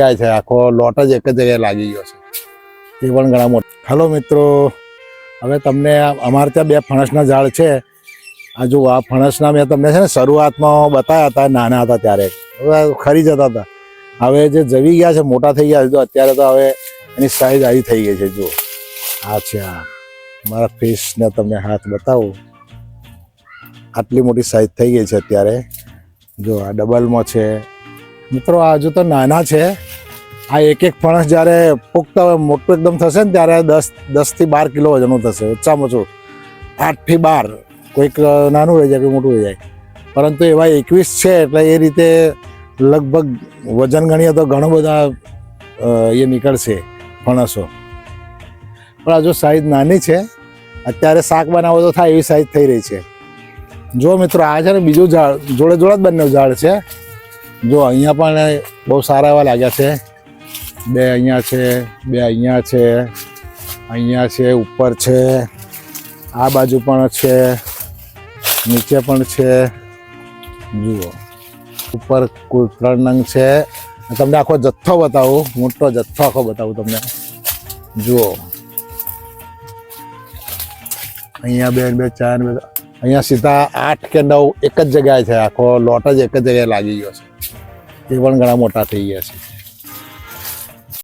જાય છે, આખો લોટ જ એક જ જગ્યાએ લાગી ગયો છે. એ પણ ઘણા મોટા. હેલો મિત્રો, હવે તમને અમારે ત્યાં બે ફણસના ઝાડ છે. આ જો આ ફણસના મેં તમને છે ને શરૂઆતમાં બતાવ્યા હતા, નાના હતા ત્યારે. હવે ખરી જતા હતા. હવે જે જવી ગયા છે, મોટા થઈ ગયા છે, તો અત્યારે તો હવે એની સાઈઝ આવી થઈ ગઈ છે. જો આ છે, આ મારા ફેસને તમને હાથ બતાવું, આટલી મોટી સાઈઝ થઈ ગઈ છે અત્યારે. જો આ ડબલમાં છે મિત્રો. આ હજુ તો નાના છે. આ એક એક ફણસ જ્યારે પુખ્તા હોય, મોટું એકદમ થશે ને ત્યારે 10 થી 12 કિલો વજનનું થશે, ઓછામાં ઓછું 8 થી 12. કોઈક નાનું રહી જાય, કોઈ મોટું રહી જાય. પરંતુ એવા 21 છે, એટલે એ રીતે લગભગ વજન ગણીએ તો ઘણું બધા એ નીકળશે ફણસો. પણ હજુ સાઈઝ નાની છે. અત્યારે શાક બનાવો તો થાય એવી સાઈઝ થઈ રહી છે. જો મિત્રો, આ છે ને બીજું ઝાડ, જોડે જોડે જ બંને ઝાડ છે. જો અહીંયા પણ બહુ સારા એવા લાગ્યા છે. બે અહીંયા છે, બે અહીંયા છે, અહીંયા છે, ઉપર છે, આ બાજુ પણ છે, નીચે પણ છે. જુઓ, ઉપર કુલ 3 નંગ છે. તમને આખો જથ્થો બતાવું, મોટો જથ્થો આખો બતાવું તમને. જુઓ, અહીંયા 2 2 4 અહીંયા સીધા 8 કે 9 એક જ જગ્યાએ છે. આખો લોટ જ એક જ જગ્યાએ લાગી ગયો છે. એ પણ ઘણા મોટા થઈ ગયા છે.